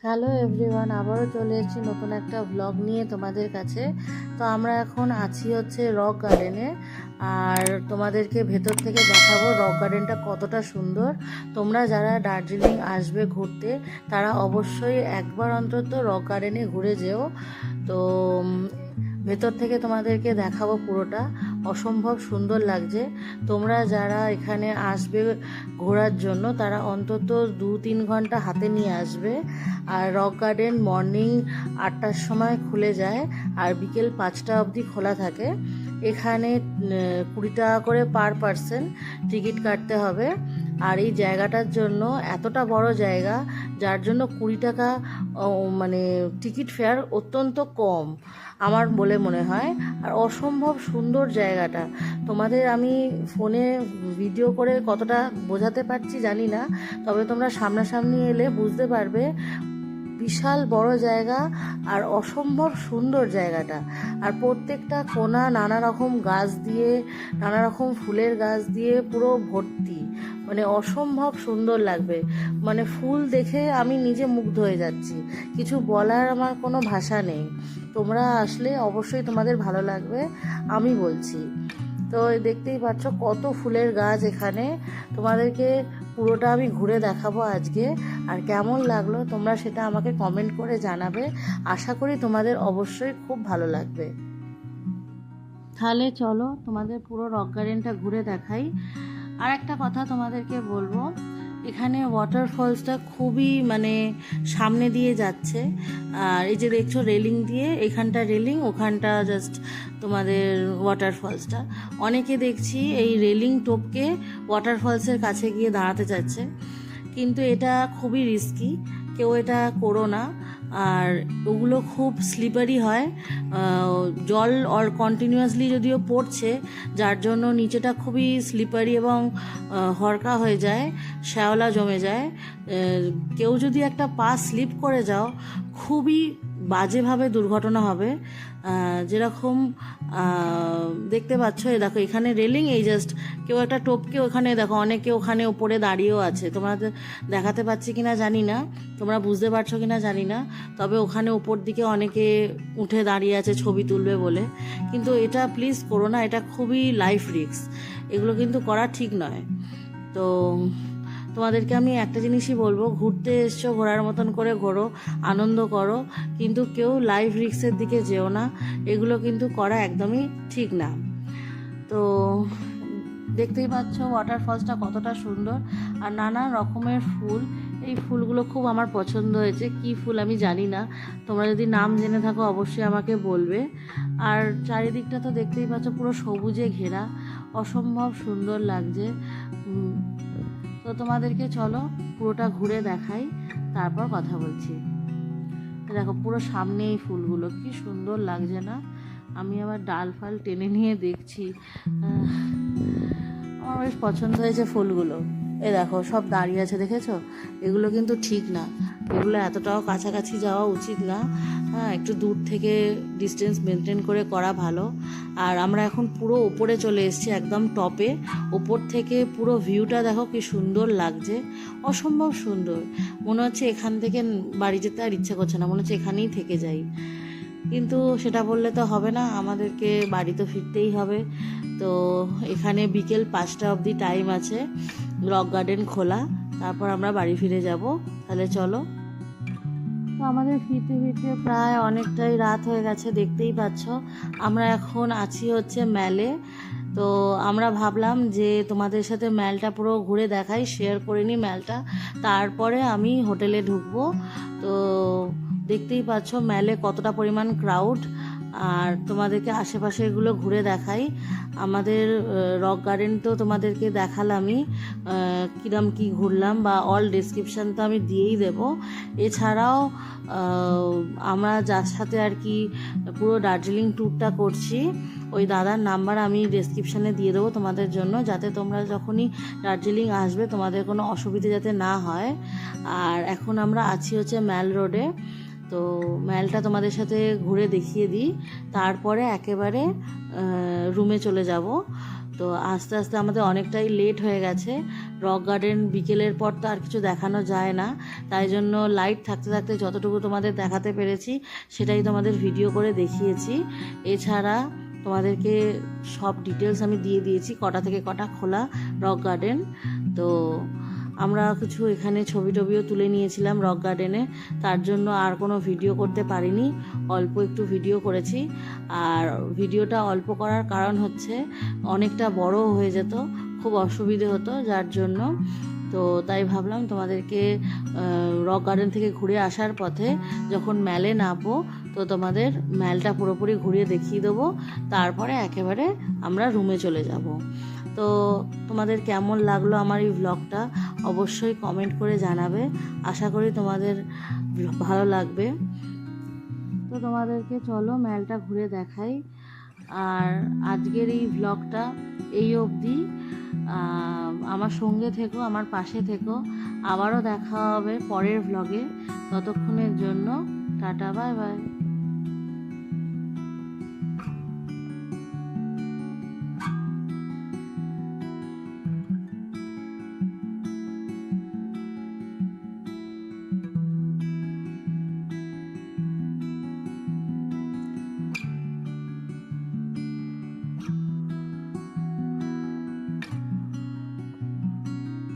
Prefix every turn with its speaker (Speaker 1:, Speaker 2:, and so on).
Speaker 1: Hello everyone, আবারও চলে এসেছি নতুন একটা ব্লগ নিয়ে তোমাদের কাছে। তো আমরা এখন আছি হচ্ছে রক গার্ডেনে, আর তোমাদেরকে ভেতর থেকে দেখাবো রক গার্ডেনটা কতটা সুন্দর। তোমরা যারা দার্জিলিং আসবে ঘুরতে তারা অবশ্যই একবার অন্তত রক গার্ডেনে ঘুরে যেও। তো ভেতর থেকে তোমাদেরকে দেখাবো পুরোটা, অসম্ভব সুন্দর লাগছে। তোমরা যারা এখানে আসবে ঘোরার জন্য তারা অন্তত 2-3 ঘন্টা হাতে নিয়ে আসবে। আর রক গার্ডেন মর্নিং 8টার সময় খুলে যায় আর বিকেল 5টা অবধি খোলা থাকে। এখানে 20 টাকা করে পার পারসন টিকিট কাটতে হবে। আর এই জায়গাটার জন্য, এতটা বড় জায়গা যার জন্য 20 টাকা মানে টিকিট ফেয়ার অত্যন্ত কম আমার বলে মনে হয়। আর অসম্ভব সুন্দর জায়গাটা, তোমাদের আমি ফোনে ভিডিও করে কতটা বোঝাতে পারছি জানি না, তবে তোমরা সামনাসামনি এলে বুঝতে পারবে। বিশাল বড় জায়গা আর অসম্ভব সুন্দর জায়গাটা। আর প্রত্যেকটা কোণা নানা রকম গাছ দিয়ে, নানা রকম ফুলের গাছ দিয়ে পুরো ভর্তি, মানে অসম্ভব সুন্দর লাগবে। মানে ফুল দেখে আমি নিজে মুগ্ধ হয়ে যাচ্ছি, কিছু বলার আমার কোনো ভাষা নেই। তোমরা আসলে অবশ্যই তোমাদের ভালো লাগবে, আমি বলছি। তো দেখতেই পাচ্ছ কত ফুলের গাছ এখানে। তোমাদেরকে পুরোটা আমি ঘুরে দেখাবো আজকে, আর কেমন লাগলো তোমরা সেটা আমাকে কমেন্ট করে জানাবে। আশা করি তোমাদের অবশ্যই খুব ভালো লাগবে। তাহলে চলো তোমাদের পুরো রক গার্ডেনটা ঘুরে দেখাই। আর একটা কথা তোমাদেরকে বলবো, এখানে ওয়াটারফলসটা খুবই মানে সামনে দিয়ে যাচ্ছে। আর এই যে দেখছো রেলিং দিয়ে, এখানটা রেলিং, ওখানটা জাস্ট তোমাদের ওয়াটারফলসটা। অনেকে দেখছি এই রেলিং টপকে ওয়াটারফলসের কাছে গিয়ে দাঁড়াতে চাচ্ছে, কিন্তু এটা খুবই রিস্কি, কেউ এটা করো না। আর ওগুলো খুব স্লিপারি হয়, জল কন্টিনিউয়াসলি যদিও পড়ছে, যার জন্য নিচেটা খুবই স্লিপারি এবং হরকা হয়ে যায়, শ্যাওলা জমে যায়। কেউ যদি একটা পা স্লিপ করে যাও খুবই বাজেভাবে দুর্ঘটনা হবে। যেরকম দেখতে পাচ্ছ, এই দেখো এখানে রেলিং, এই জাস্ট কেউ একটা টপকে ওখানে দেখো, অনেকে ওখানে ওপরে দাঁড়িয়েও আছে। তোমরা দেখাতে পাচ্ছি কিনা জানি না, তোমরা বুঝতে পারছো কিনা জানি না, তবে ওখানে উপর দিকে অনেকে উঠে দাঁড়িয়ে আছে ছবি তুলবে বলে। কিন্তু এটা প্লিজ করো না, এটা খুবই লাইফ রিস্ক, এগুলো কিন্তু করা ঠিক নয়। তো তোমাদেরকে আমি একটা জিনিসই বলবো, ঘুরতে এসছো ঘোরার মতন করে ঘোরো, আনন্দ করো, কিন্তু কেউ লাইফ রিস্কের দিকে যেও না, এগুলো কিন্তু করা একদমই ঠিক না। তো দেখতেই পাচ্ছ ওয়াটারফলসটা কতটা সুন্দর, আর নানা রকমের ফুল। এই ফুলগুলো খুব আমার পছন্দ হয়েছে, কি ফুল আমি জানি না, তোমরা যদি নাম জেনে থাকো অবশ্যই আমাকে বলবে। আর চারিদিকটা তো দেখতেই পাচ্ছ পুরো সবুজে ঘেরা, অসম্ভব সুন্দর লাগছে। তো তোমাদেরকে চলো পুরোটা ঘুরে দেখাই, তারপর কথা বলছি। দেখো পুরো সামনে এই ফুলগুলো কি সুন্দর লাগছে না? আমি আবার ডাল ফাল টেনে নিয়ে দেখছি, আমার বেশ পছন্দ হয়েছে ফুলগুলো। এ দেখো সব দাঁড়িয়ে আছে, দেখেছো? এগুলো কিন্তু ঠিক না, এগুলো এতটাও কাছাকাছি যাওয়া উচিত না। হ্যাঁ, একটু দূর থেকে ডিস্টেন্স মেনটেন করে করা ভালো। আর আমরা এখন পুরো ওপরে চলে এসেছি, একদম টপে। ওপর থেকে পুরো ভিউটা দেখো কি সুন্দর লাগছে, অসম্ভব সুন্দর। মনে হচ্ছে এখান থেকে বাড়ি যেতে আর ইচ্ছে করছে না, মনে হচ্ছে এখানেই থেকে যাই। কিন্তু সেটা বললে তো হবে না, আমাদেরকে বাড়ি তো ফিরতেই হবে। তো এখানে বিকেল 5টা অবধি টাইম আছে রক গার্ডেন খোলা, তারপর আমরা বাড়ি ফিরে যাব। তাহলে চলো। তো আমাদের ফিরতে ফিরতে প্রায় অনেকটাই রাত হয়ে গেছে, দেখতেই পাচ্ছ। আমরা এখন আছি হচ্ছে ম্যালে। তো আমরা ভাবলাম যে তোমাদের সাথে ম্যালটা পুরো ঘুরে দেখাই, শেয়ার করে নিই ম্যালটা, তারপরে আমি হোটেলে ঢুকবো। তো দেখতেই পাচ্ছ ম্যালে কতটা পরিমাণ ক্রাউড। আর তোমাদেরকে আশেপাশে এগুলো ঘুরে দেখাই। আমাদের রক গার্ডেন তো তোমাদেরকে দেখালামই, কিরম কি ঘুরলাম বা অল ডেসক্রিপশান তো আমি দিয়েই দেব। এছাড়াও আমরা যার সাথে আর কি পুরো দার্জিলিং ট্যুরটা করছি, ওই দাদার নাম্বার আমি ডেসক্রিপশানে দিয়ে দেবো তোমাদের জন্য, যাতে তোমরা যখনই দার্জিলিং আসবে তোমাদের কোনো অসুবিধা যাতে না হয়। আর এখন আমরা আছি হচ্ছে ম্যাল রোডে। তো তো ম্যালটা তোমাদের সাথে ঘুরে দেখিয়ে দিই, তারপরে একেবারে রুমে চলে যাব। তো আস্তে আস্তে আমাদের অনেকটাই লেট হয়ে গেছে। রক গার্ডেন বিকেলের পর তো আর কিছু দেখানো যায় না, তাই জন্য লাইট থাকতে থাকতে যতটুকু তোমাদের দেখাতে পেরেছি সেটাই তোমাদের ভিডিও করে দেখিয়েছি। এছাড়া তোমাদেরকে সব ডিটেলস আমি দিয়ে দিয়েছি, কটা থেকে কটা খোলা রক গার্ডেন। তো আমরা কিছু এখানে ছবি টবিও তুলে নিয়েছিলাম রক গার্ডেনে, তার জন্য আর কোনো ভিডিও করতে পারিনি, অল্প একটু ভিডিও করেছি। আর ভিডিওটা অল্প করার কারণ হচ্ছে অনেকটা বড় হয়ে যেত, খুব অসুবিধে হতো, যার জন্য তো তাই ভাবলাম তোমাদেরকে রক গার্ডেন থেকে ঘুরে আসার পথে যখন ম্যালে নামবো তো তোমাদের ম্যালটা পুরোপুরি ঘুরিয়ে দেখিয়ে দেবো, তারপরে একেবারে আমরা রুমে চলে যাব। তো তোমাদের কেমন লাগলো আমার এই ব্লগটা অবশ্যই কমেন্ট করে জানাবে, আশা করি তোমাদের ভালো লাগবে। তো তোমাদেরকে চলো ম্যালটা ঘুরে দেখাই। আর আজকের এই ব্লগটা এই অবধি। আমার সঙ্গে থেকো, আমার পাশে থেকো, আবারও দেখা হবে পরের ব্লগে। ততক্ষণের জন্য টাটা, বাই বাই।